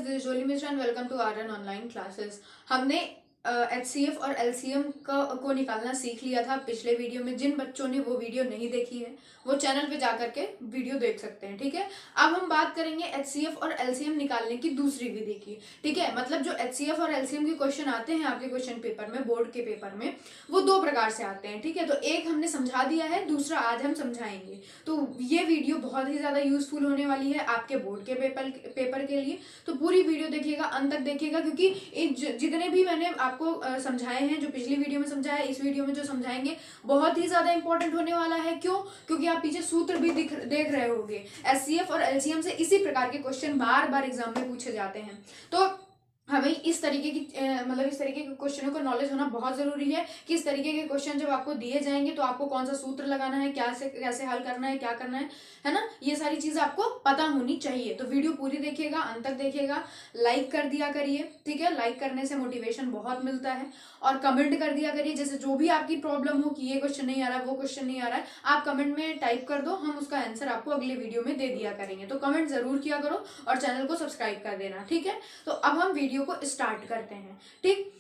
This is Jolly Mishra and welcome to Aryan online classes. हमने HCF और LCM को निकालना सीख लिया था पिछले वीडियो में। जिन बच्चों ने वो वीडियो नहीं देखी है वो चैनल पे जा करके वीडियो देख सकते हैं, ठीक है। अब हम बात करेंगे HCF और LCM निकालने की दूसरी विधि की, ठीक है। मतलब जो HCF और LCM के क्वेश्चन आते हैं आपके क्वेश्चन पेपर में, बोर्ड के पेपर में, वो दो प्रकार से आते हैं, ठीक है। तो एक हमने समझा दिया है, दूसरा आज हम समझाएंगे। तो ये वीडियो बहुत ही ज्यादा यूजफुल होने वाली है आपके बोर्ड के पेपर के लिए। तो पूरी वीडियो देखिएगा, अंत तक देखिएगा, क्योंकि जितने भी मैंने आपको समझाए हैं, जो पिछली वीडियो में समझाया, इस वीडियो में जो समझाएंगे बहुत ही ज्यादा इंपॉर्टेंट होने वाला है। क्यों? क्योंकि आप पीछे सूत्र भी देख रहे होंगे। HCF और LCM से इसी प्रकार के क्वेश्चन बार बार एग्जाम में पूछे जाते हैं। तो हमें इस तरीके की इस तरीके के क्वेश्चनों का नॉलेज होना बहुत जरूरी है कि इस तरीके के क्वेश्चन जब आपको दिए जाएंगे तो आपको कौन सा सूत्र लगाना है, कैसे हल करना है, क्या करना है ना। ये सारी चीजें आपको पता होनी चाहिए। तो वीडियो पूरी देखिएगा, अंत तक देखिएगा, लाइक कर दिया करिए, ठीक है। लाइक करने से मोटिवेशन बहुत मिलता है। और कमेंट कर दिया करिए, जैसे जो भी आपकी प्रॉब्लम हो कि ये क्वेश्चन नहीं आ रहा, वो क्वेश्चन नहीं आ रहा है, आप कमेंट में टाइप कर दो, हम उसका आंसर आपको अगले वीडियो में दे दिया करेंगे। तो कमेंट जरूर किया करो और चैनल को सब्सक्राइब कर देना, ठीक है। तो अब हम वीडियो को स्टार्ट करते हैं, ठीक।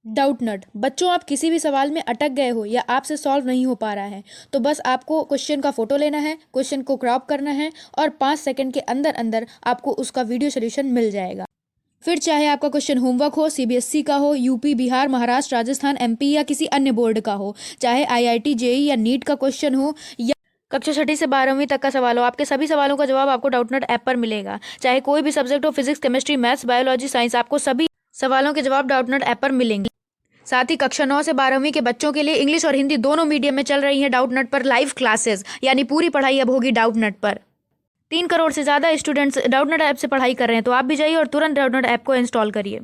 डाउट नट बच्चों, आप किसी भी सवाल में अटक गए हो या आपसे सॉल्व नहीं हो पा रहा है तो बस आपको क्वेश्चन का फोटो लेना है, क्वेश्चन को क्रॉप करना है और 5 सेकंड के अंदर अंदर आपको उसका वीडियो सोल्यूशन मिल जाएगा। फिर चाहे आपका क्वेश्चन होमवर्क हो, CBSE का हो, यूपी, बिहार, महाराष्ट्र, राजस्थान, MP या किसी अन्य बोर्ड का हो, चाहे IIT, JEE या नीट का क्वेश्चन हो या कक्षा 6 से 12वीं तक का सवाल हो, आपके सभी सवालों का जवाब आपको डाउटनट ऐप पर मिलेगा। चाहे कोई भी सब्जेक्ट हो, physics, chemistry, maths, biology, science, आपको सभी सवालों के जवाब डाउटनट ऐप पर मिलेंगे। साथ ही कक्षा 9 से 12वीं के बच्चों के लिए इंग्लिश और हिंदी दोनों मीडियम में चल रही है डाउटनट पर लाइव क्लासेस, यानी पूरी पढ़ाई अब होगी डाउटनट पर। 3 करोड़ से ज्यादा स्टूडेंट्स डाउटनट ऐप से पढ़ाई कर रहे हैं, तो आप भी जाइए और तुरंत डाउटनट ऐप को इंस्टॉल करिए।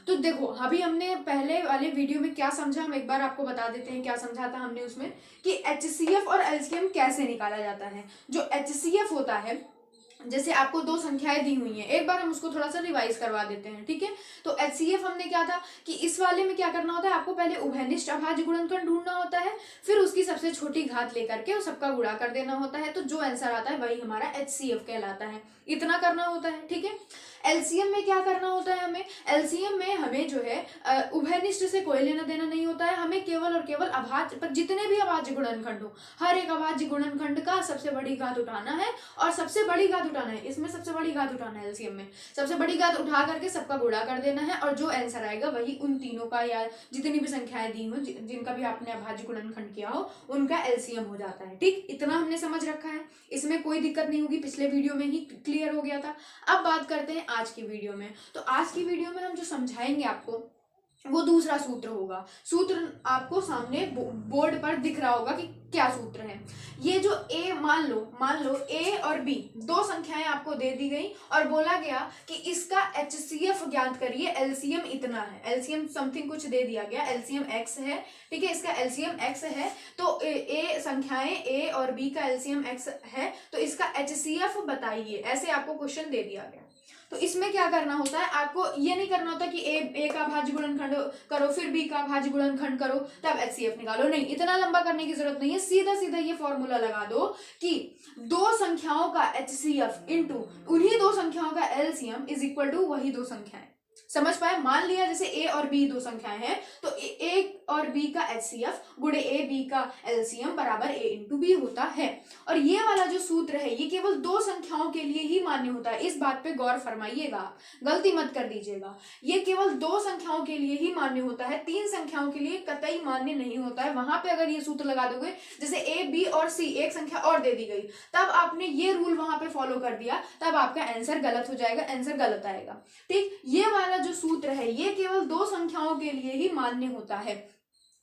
तो देखो, अभी हमने पहले वाले वीडियो में क्या समझा, हम एक बार आपको बता देते हैं क्या समझा था हमने उसमें, कि HCF और LCM कैसे निकाला जाता है। जो HCF होता है, जैसे आपको दो संख्याएं दी हुई हैं, एक बार हम उसको थोड़ा सा रिवाइज करवा देते हैं, ठीक है। तो HCF हमने क्या था कि इस वाले में क्या करना होता है, आपको पहले उभयनिष्ठ अभाज्य गुणनखंड ढूंढना होता है, फिर उसकी सबसे छोटी घात लेकर के सबका गुणा कर देना होता है। तो जो आंसर आता है वही हमारा HCF कहलाता है। इतना करना होता है, ठीक है। LCM में क्या करना होता है हमें, LCM में हमें जो है उभयनिष्ठ से कोई लेना देना नहीं होता है। हमें केवल और केवल अभाज्य पर जितने भी अभाज्य गुणनखंड हो, हर एक अभाज्य गुणनखंड का सबसे बड़ी घात उठाना है, और सबसे बड़ी घात उठाना है, इसमें सबसे बड़ी घात उठाना है। LCM में सबसे बड़ी घात उठा करके सबका गुणा कर देना है, और जो आंसर आएगा वही उन तीनों का या जितनी भी संख्याएं दी हो, जिनका भी आपने अभाज्य गुणनखंड किया हो, उनका LCM हो जाता है, ठीक। इतना हमने समझ रखा है, इसमें कोई दिक्कत नहीं होगी, पिछले वीडियो में ही क्लियर हो गया था। अब बात करते हैं आज की वीडियो में। तो आज की वीडियो में हम जो समझाएंगे आपको वो दूसरा सूत्र होगा। सूत्र आपको सामने बोर्ड पर दिख रहा होगा कि क्या सूत्र है। ये जो A, मान लो A और B दो संख्याएं आपको दे दी गई और बोला गया कि इसका HCF ज्ञात करिए, LCM इतना है। LCM समथिंग कुछ दे दिया गया, LCM X है, ठीक है। इसका LCM X है, तो A संख्याएं A और B का LCM X है, तो इसका HCF बताइए, ऐसे आपको क्वेश्चन दे दिया गया। तो इसमें क्या करना होता है, आपको ये नहीं करना होता कि A का भाज्य गुणनखंड करो, फिर B का भाज्य गुणनखंड करो, तब HCF निकालो। नहीं, इतना लंबा करने की जरूरत नहीं है। सीधा सीधा ये फॉर्मूला लगा दो कि दो संख्याओं का HCF इंटू उन्हीं दो संख्याओं का LCM इज इक्वल टू वही दो संख्याएं। समझ पाए? मान लिया जैसे A और B दो संख्याएं हैं, तो A और B का HCF गुणे A B का LCM बराबर A इंटू B होता है। और ये वाला जो सूत्र है ये केवल दो संख्याओं के लिए ही मान्य होता है। इस बात पे गौर फरमाइएगा, गलती मत कर दीजिएगा। ये केवल दो संख्याओं के लिए ही मान्य होता है, तीन संख्याओं के लिए कतई मान्य नहीं होता है। वहां पे अगर ये सूत्र लगा दोगे, जैसे A B और C एक संख्या और दे दी गई, तब आपने ये रूल वहां पे फॉलो कर दिया, तब आपका आंसर गलत हो जाएगा, आंसर गलत आएगा, ठीक। ये वाला जो सूत्र है ये केवल दो संख्याओं के लिए ही मान्य होता है।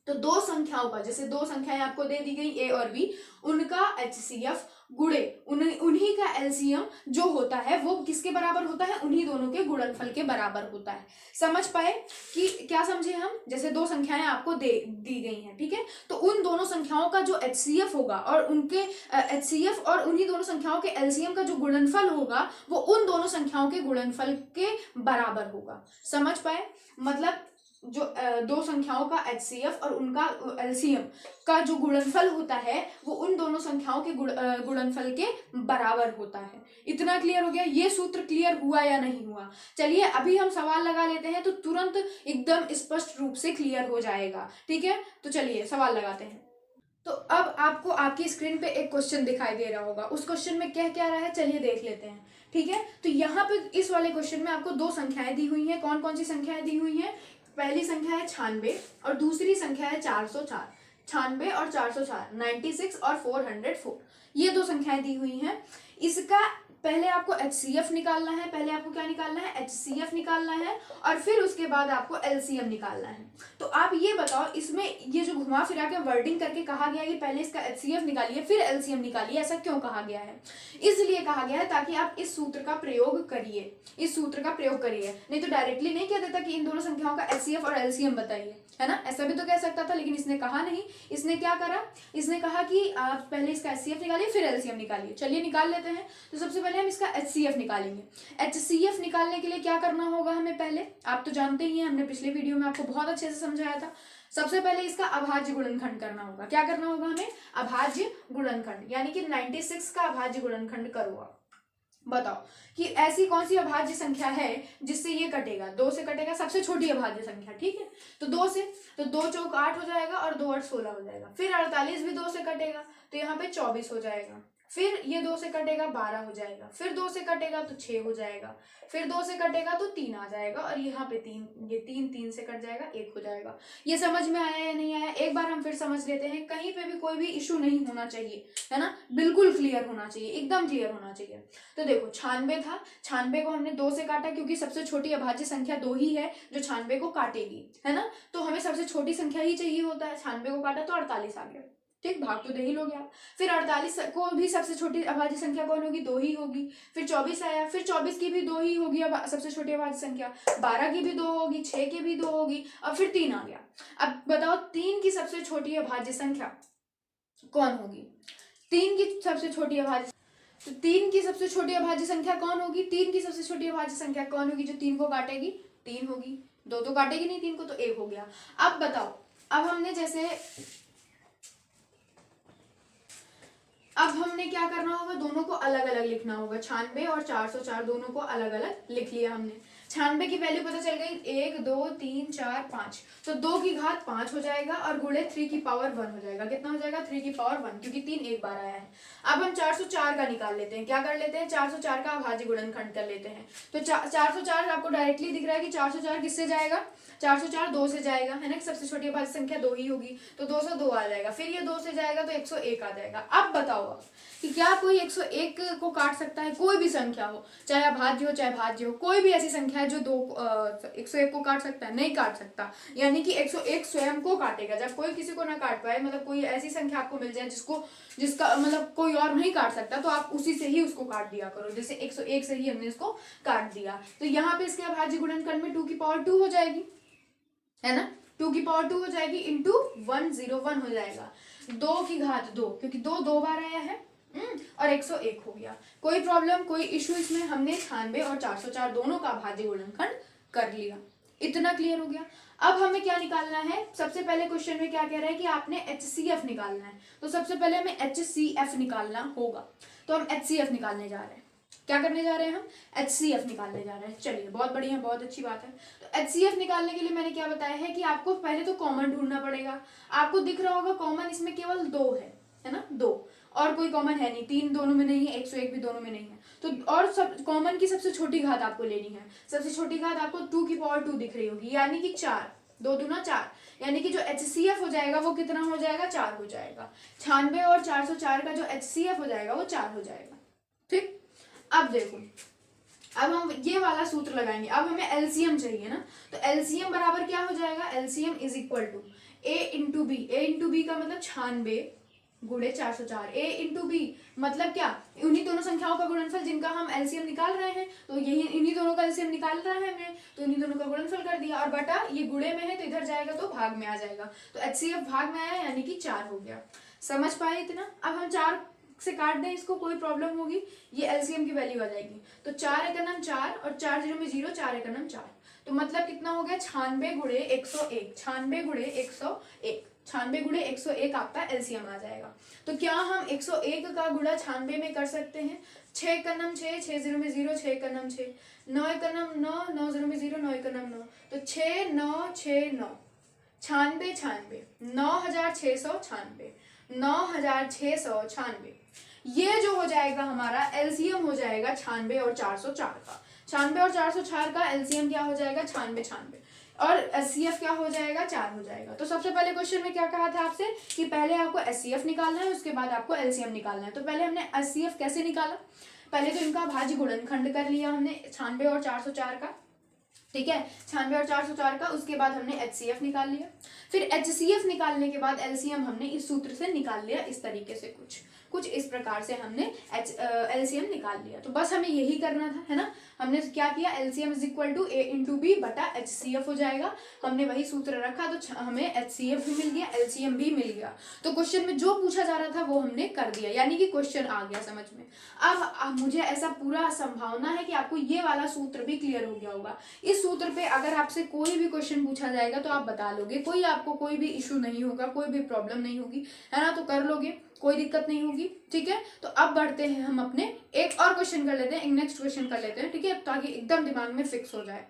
तो दो संख्याओं का, जैसे दो संख्याएं आपको दे दी गई A और B, उनका HCF गुणे उन्हीं का LCM जो होता है वो किसके बराबर होता है, उन्हीं दोनों के गुणनफल के बराबर होता है। समझ पाए कि क्या समझे हम? जैसे दो संख्याएं आपको दी गई हैं, ठीक है, तो उन दोनों संख्याओं का जो HCF होगा और उनके HCF और उन्हीं दोनों संख्याओं के LCM का जो गुणनफल होगा वो उन दोनों संख्याओं के गुणनफल के बराबर होगा। समझ पाए? मतलब जो दो संख्याओं का HCF और उनका LCM का जो गुणनफल होता है वो उन दोनों संख्याओं के गुणनफल के बराबर होता है। इतना क्लियर हो गया? ये सूत्र क्लियर हुआ या नहीं हुआ? चलिए अभी हम सवाल लगा लेते हैं तो तुरंत एकदम स्पष्ट रूप से क्लियर हो जाएगा। ठीक है, तो चलिए सवाल लगाते हैं। तो अब आपको आपकी स्क्रीन पे एक क्वेश्चन दिखाई दे रहा होगा, उस क्वेश्चन में क्या क्या रहा है चलिए देख लेते हैं। ठीक है, तो यहाँ पे इस वाले क्वेश्चन में आपको दो संख्याएं दी हुई हैं। कौन कौन सी संख्याएं दी हुई हैं? पहली संख्या है 96 और दूसरी संख्या है 404। 96 और 404, 96 और 404, ये दो संख्याएं दी हुई हैं। इसका पहले आपको HCF निकालना है, पहले आपको क्या निकालना है? HCF निकालना है, और फिर उसके बाद आपको LCM निकालना है। तो आप ये बताओ, इसमें ये जो घुमा फिरा के वर्डिंग करके कहा गया है कि पहले इसका HCF निकालिए फिर LCM निकालिए, ऐसा क्यों कहा गया है? इसलिए कहा गया है ताकि आप इस सूत्र का प्रयोग करिए, इस सूत्र का प्रयोग करिए। नहीं तो डायरेक्टली नहीं कह देता कि इन दोनों संख्याओं का HCF और LCM बताइए, है ना? ऐसा भी तो कह सकता था, लेकिन इसने कहा नहीं। इसने क्या करा? इसने कहा कि आप पहले इसका HCF निकालिए फिर LCM निकालिए। चलिए निकाल लेते हैं। तो सबसे पहले हम इसका HCF निकालेंगे। HCF निकालने के लिए क्या करना होगा हमें? पहले आप तो जानते ही हैं, हमने पिछले वीडियो में आपको बहुत अच्छे से समझाया था। सबसे पहले इसका अभाज्य गुणनखंड करना होगा। क्या करना होगा हमें? अभाज्य गुणनखंड, यानी कि 96 का अभाज्य गुणनखंड करो। आप बताओ कि ऐसी कौन सी अभाज्य संख्या है जिससे ये कटेगा? 2 से कटेगा, सबसे छोटी अभाज्य संख्या। ठीक है, तो 2 से, तो 2 चौक 8 हो जाएगा और 2 8 16 हो जाएगा। फिर 48 भी 2 से कटेगा तो यहाँ पे 24 हो जाएगा। फिर ये 2 से कटेगा 12 हो जाएगा। फिर 2 से कटेगा तो 6 हो जाएगा। फिर 2 से कटेगा तो 3 आ जाएगा, और यहाँ पे 3, ये 3 से कट जाएगा, 1 हो जाएगा। ये समझ में आया या नहीं आया? एक बार हम फिर समझ लेते हैं, कहीं पे भी कोई भी इशू नहीं होना चाहिए, है ना? बिल्कुल क्लियर होना चाहिए, एकदम क्लियर होना चाहिए। तो देखो 96 था, 96 को हमने 2 से काटा क्योंकि सबसे छोटी अभाज्य संख्या 2 ही है जो 96 को काटेगी, है ना? तो हमें सबसे छोटी संख्या ही चाहिए होता है। 96 को काटा तो 48 आ गया। ठीक, भाग तो दे ही लोगे आप। फिर 48 को भी सबसे छोटी अभाज्य संख्या कौन होगी? 2 ही होगी। फिर 24 आया, फिर 24 की भी 2 ही होगी सबसे छोटी अभाज्य संख्या। 12 की भी 2 होगी, 6 की भी 2 होगी, और फिर 3 आ गया। अब बताओ 3 की सबसे छोटी अभाज्य संख्या कौन होगी? 3 की सबसे छोटी अभाज्य, तो 3 की सबसे छोटी अभाज्य संख्या कौन होगी? 3 की सबसे छोटी अभाज्य संख्या कौन होगी जो 3 को काटेगी? 3 होगी। 2 तो काटेगी नहीं 3 को, तो 1 हो गया। अब बताओ, अब हमने क्या करना होगा? दोनों को अलग अलग लिखना होगा। 96 और 404 दोनों को अलग अलग लिख लिया हमने। 96 की वैल्यू पता चल गई, 1 2 3 4 5, तो 2 की घात 5 हो जाएगा और गुणे 3 की पावर 1 हो जाएगा। कितना हो जाएगा? 3 की पावर 1, क्योंकि 3 एक बार आया है। अब हम 404 का निकाल लेते हैं। क्या कर लेते हैं? 404 का अभाज्य गुणनखंड कर लेते हैं। तो 404 आपको डायरेक्टली दिख रहा है कि 404 किससे जाएगा? 404 2 से जाएगा, है ना? सबसे छोटी अभाज्य संख्या 2 ही होगी, तो 202 आ जाएगा। फिर ये 2 से जाएगा तो 101 आ जाएगा। अब बताओ कि क्या कोई 101 को काट सकता है? कोई भी संख्या हो, चाहे अभाज्य हो चाहे भाज्य हो, कोई भी ऐसी संख्या है जो 101 को काट सकता है? नहीं काट सकता। यानी कि 101 स्वयं को काटेगा। जब कोई किसी को ना काट पाए, मतलब कोई ऐसी संख्या आपको मिल जाए जिसका मतलब कोई और नहीं काट सकता, तो आप उसी से ही उसको काट दिया करो। जैसे 101 से ही हमने इसको काट दिया, तो यहाँ पे इसके अभाज्य गुणनखंड में 2 की पावर 2 हो जाएगी, है ना? 2 की पावर 2 हो जाएगी इंटू 101 हो जाएगा। 2 की घात 2, क्योंकि 2 2 बार आया है, और 101 हो गया। कोई प्रॉब्लम, कोई इशू इसमें? हमने 96 और 404 दोनों का अभाज्य गुणनखंड कर लिया। इतना क्लियर हो गया। अब हमें क्या निकालना है? सबसे पहले क्वेश्चन में क्या कह रहा है कि आपने HCF निकालना है, तो सबसे पहले हमें HCF निकालना होगा। तो हम HCF निकालने जा रहे हैं। क्या करने जा रहे हैं? हम HCF निकालने जा रहे हैं। चलिए, बहुत बढ़िया, बहुत अच्छी बात है। तो HCF निकालने के लिए मैंने क्या बताया है कि आपको पहले तो कॉमन ढूंढना पड़ेगा। आपको दिख रहा होगा कॉमन इसमें केवल 2 है ना? 2, और कोई कॉमन है नहीं। 3 दोनों में नहीं है, 101 भी दोनों में नहीं है। तो और सब कॉमन की सबसे छोटी घात आपको लेनी है। सबसे छोटी घात आपको 2 की पावर 2 दिख रही होगी, यानी कि 4, 2 दूना 4, यानी कि जो HCF हो जाएगा वो कितना हो जाएगा? 4 हो जाएगा। 96 और 404 का जो HCF हो जाएगा वो 4 हो जाएगा। ठीक, अब देखो, अब हम ये वाला सूत्र लगाएंगे। अब हमें LCM चाहिए ना, तो LCM बराबर क्या हो जाएगा? LCM is equal to A into B. A into B का मतलब 96 गुणे 404। A इंटू बी मतलब क्या? उन्हीं दोनों संख्याओं का गुणनफल जिनका हम LCM निकाल रहे हैं, तो यही इन्हीं दोनों का LCM निकाल रहा है हमने, तो इन्हीं दोनों का गुणनफल कर दिया। और बटा ये गुणे में है तो इधर जाएगा तो भाग में आ जाएगा, तो HCF भाग में आया, यानी कि 4 हो गया। समझ पाए इतना? अब हम 4 से काट दें इसको, कोई प्रॉब्लम होगी, ये एलसीएम की वैल्यू आ जाएगी। तो 4 एकम 4 और 4 0 में 0, 4 एकम 4, तो मतलब कितना हो गया 96 गुणे 101, 96 गुणे 101, 96 गुणे 101 आपका एलसीएम आ जाएगा। तो क्या हम 101 का गुणा 96 में कर सकते हैं? 6 एकम 6, 6 0 में 0, 6 एकम 6, 9 एकम 9, 9 0 में 0, 9 एकम 9, तो 6 9 6 9, 96 96, 9696, 9696, ये जो हो जाएगा हमारा एलसीएम हो जाएगा 96 और 404 का। 96 और 404 का एलसीएम क्या हो जाएगा? 96 96, और एचसीएफ क्या हो जाएगा? 4 हो जाएगा। तो सबसे पहले क्वेश्चन में क्या कहा था आपसे कि पहले आपको एचसीएफ निकालना है, उसके बाद आपको एलसीएम निकालना है। तो पहले हमने एचसीएफ कैसे निकाला? पहले तो इनका भाज्य गुणनखंड कर लिया हमने 96 और 404 का, ठीक है, 96 और 404 का। उसके बाद हमने एचसीएफ निकाल लिया, फिर एचसीएफ निकालने के बाद एलसीएम हमने इस सूत्र से निकाल लिया, इस तरीके से कुछ इस प्रकार से हमने एलसीएम निकाल लिया। तो बस हमें यही करना था, है ना। हमने क्या किया? LCM is equal to A into B बटा एचसीएफ हो जाएगा। हमने वही सूत्र रखा, तो हमें एचसीएफ भी मिल गया, एलसीएम भी मिल गया। तो क्वेश्चन में जो पूछा जा रहा था वो हमने कर दिया, यानी कि क्वेश्चन आ गया समझ में। अब मुझे ऐसा पूरा संभावना है कि आपको ये वाला सूत्र भी क्लियर हो गया होगा। इस सूत्र पे अगर आपसे कोई भी क्वेश्चन पूछा जाएगा तो आप बता लोगे, आपको कोई भी इशू नहीं होगा, कोई भी प्रॉब्लम नहीं होगी, है ना। तो कर लोगे, कोई दिक्कत नहीं होगी, ठीक है। तो अब बढ़ते हैं हम अपने एक और क्वेश्चन कर लेते हैं, एक नेक्स्ट क्वेश्चन कर लेते हैं, ठीक है, ताकि एकदम दिमाग में फिक्स हो जाए।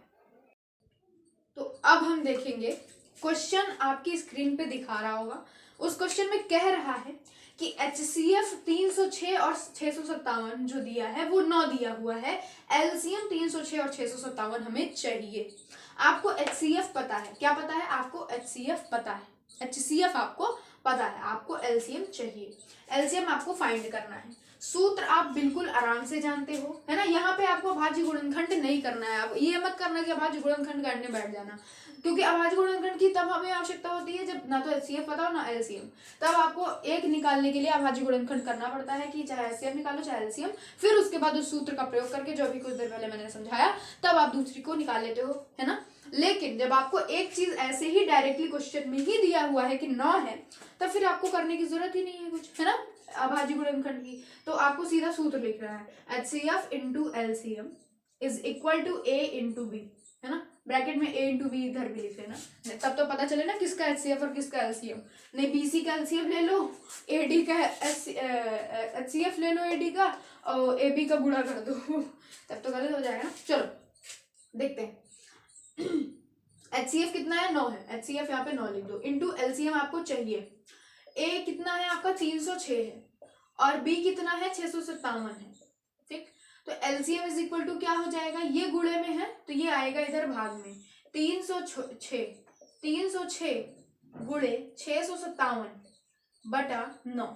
तो अब हम देखेंगे क्वेश्चन, आपकी स्क्रीन पे दिखा रहा होगा। उस क्वेश्चन में कह रहा है कि HCF 306 और 657 जो दिया है वो 9 दिया हुआ है, एलसीएम 306 और 657 हमें चाहिए। आपको HCF पता है, क्या पता है आपको? HCF पता है, HCF आपको पता है, आपको एलसीएम चाहिए, एलसीएम आपको फाइंड करना है। सूत्र आप बिल्कुल आराम से जानते हो, है ना। यहाँ पे आपको अभाज्य गुणनखंड नहीं करना है, आप ये मत करना कि अभाज्य गुणनखंड करने बैठ जाना, क्योंकि अभाज्य गुणनखंड की तब हमें आवश्यकता होती है जब ना तो एचसीएफ पता हो ना एलसीएम। तब आपको एक निकालने के लिए अभाज्य गुणनखंड करना पड़ता है कि चाहे एचसीएफ निकालो चाहे एलसीएम, फिर उसके बाद उस सूत्र का प्रयोग करके, जो अभी कुछ देर पहले मैंने समझाया, तब आप दूसरी को निकाल लेते हो, है ना। लेकिन जब आपको एक चीज ऐसे ही डायरेक्टली क्वेश्चन में ही दिया हुआ है कि 9 है, तब फिर आपको करने की जरूरत ही नहीं है कुछ, है ना, अभाज्य गुणनखंड की। तो आपको सीधा सूत्र लिख रहा है, HCF into LCM is equal to A into B, है ना। ब्रैकेट में ए इंटू बी इधर भी लिख लेना, तब तो पता चले ना किसका HCF और किसका एलसीएम। नहीं, बीसी का एलसीएम ले लो, एडी का HCF ले लो एडी का, और एबी का गुणा कर दो, तब तो गलत हो जाएगा ना। चलो देखते हैं। HCF कितना है? 9 है, HCF यहाँ पे 9 लिख दो, इंटू एलसीएम आपको चाहिए। ए कितना है आपका? 306 है, और बी कितना है? 657 है, ठीक। तो एलसीएम इज इक्वल टू क्या हो जाएगा? ये गुणे में है तो ये आएगा इधर भाग में, 306 गुणे 657 बटा 9,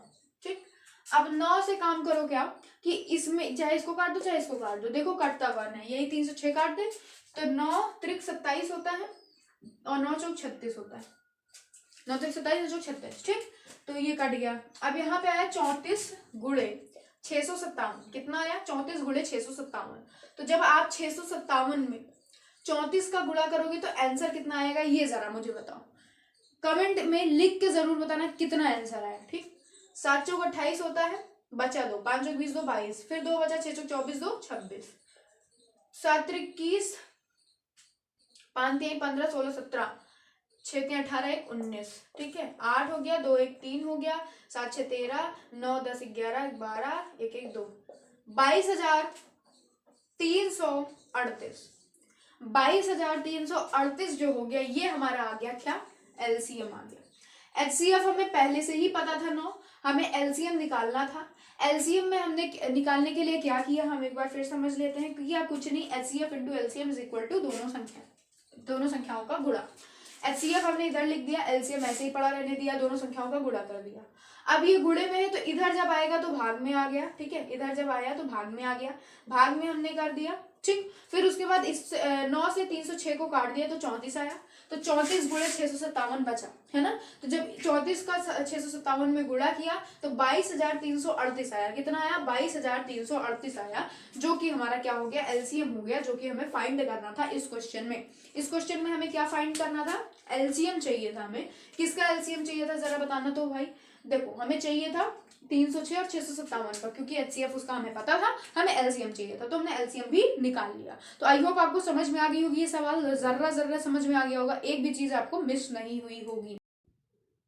ठीक। अब 9 से काम करो क्या कि इसमें चाहे इसको काट दो चाहे इसको काट दो, देखो कटता हुआ नहीं, यही 306 काट दे तो 9 त्रिक 27 होता है और 9 चौक 36 होता है, 9 त्रिक 27 चौक 36, ठीक। तो ये कट गया। अब यहाँ पे आया 34 गुणे 657, कितना आया? 34 गुणे 657। तो जब आप 657 में 34 का गुणा करोगे तो आंसर कितना आएगा, ये जरा मुझे बताओ, कमेंट में लिख के जरूर बताना कितना आंसर आया, ठीक। 7 चौक 28 होता है, बचा 2, 5 चौक 20, 2 22, फिर 2 बचा, 6 चौक 24, 2 26, 7 त्रिक 21, 5 3 15 16 17, 6 3 18 1 19, ठीक है। 8 हो गया, 2 1 3 हो गया, 7 6 13, 9 10 11 12 1 1 2, 22,338, 22,338 जो हो गया, ये हमारा आ गया क्या? एलसीएम आ गया। एचसीएफ हमें पहले से ही पता था 9, हमें एलसीएम निकालना था। एलसीएम में हमने निकालने के लिए क्या किया, हम एक बार फिर समझ लेते हैं। किया कुछ नहीं, HCF into LCM is equal to दोनों संख्याओं का गुणा। एचसीएफ हमने इधर लिख दिया, एलसीएम ऐसे ही पड़ा रहने दिया, दोनों संख्याओं का गुणा कर दिया। अब ये गुणे में है तो इधर जब आएगा तो भाग में आ गया, ठीक है, इधर जब आया तो भाग में आ गया, भाग में हमने कर दिया, ठीक। फिर उसके बाद इस 9 से 306 को काट दिया तो 34 आया, तो 34 गुणे 657 बचा, है ना। तो जब 34 का 657 में गुणा किया तो 22,338 आया। कितना आया? 22,338 आया, जो कि हमारा क्या हो गया? एलसीएम हो गया, जो कि हमें फाइंड करना था इस क्वेश्चन में। इस क्वेश्चन में हमें क्या फाइंड करना था? एलसीएम चाहिए था हमें। किसका एलसीएम चाहिए था जरा बताना तो भाई। देखो हमें चाहिए था 306 और 657 पर, क्योंकि HCF उसका हमें पता था, हमें LCM चाहिए था, तो हमने LCM भी निकाल लिया। तो आई होप आपको समझ में आ गई होगी ये सवाल, जर्रा समझ में आ गया होगा, एक भी चीज आपको मिस नहीं हुई होगी।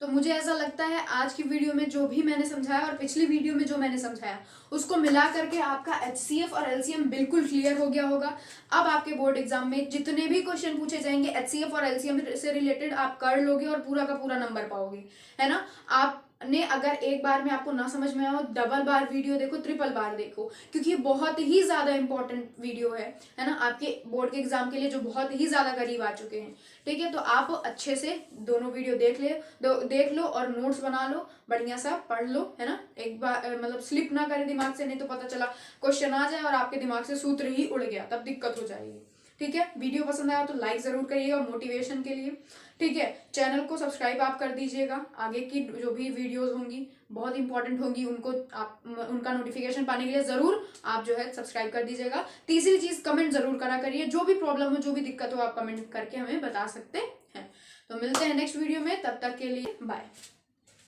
तो मुझे ऐसा लगता है आज की वीडियो में जो भी मैंने समझाया और पिछली वीडियो में जो मैंने समझाया उसको मिला करके आपका HCF और LCM बिल्कुल क्लियर हो गया होगा। अब आपके बोर्ड एग्जाम में जितने भी क्वेश्चन पूछे जाएंगे HCF और LCM से रिलेटेड आप कर लोगे और पूरा का पूरा नंबर पाओगे, है ना। आपने अगर एक बार में आपको ना समझ में आया, डबल बार वीडियो देखो, ट्रिपल बार देखो, क्योंकि ये बहुत ही ज्यादा इंपॉर्टेंट वीडियो है ना, आपके बोर्ड के एग्जाम के लिए जो बहुत ही ज्यादा करीब आ चुके हैं। ठीक है, तो आप अच्छे से दोनों वीडियो देख लो और नोट्स बना लो, बढ़िया सा पढ़ लो, है ना। एक बार मतलब स्लिप ना करे दिमाग से, नहीं तो पता चला क्वेश्चन आ जाए और आपके दिमाग से सूत्र ही उड़ गया, तब दिक्कत हो जाएगी। ठीक है, वीडियो पसंद आया तो लाइक जरूर करिएगा मोटिवेशन के लिए। ठीक है, चैनल को सब्सक्राइब आप कर दीजिएगा, आगे की जो भी वीडियोस होंगी बहुत इंपॉर्टेंट होंगी, उनको आप उनका नोटिफिकेशन पाने के लिए जरूर आप जो है सब्सक्राइब कर दीजिएगा। तीसरी चीज, कमेंट जरूर करा करिए, जो भी प्रॉब्लम हो, जो भी दिक्कत हो, आप कमेंट करके हमें बता सकते हैं। तो मिलते हैं नेक्स्ट वीडियो में, तब तक के लिए बाय।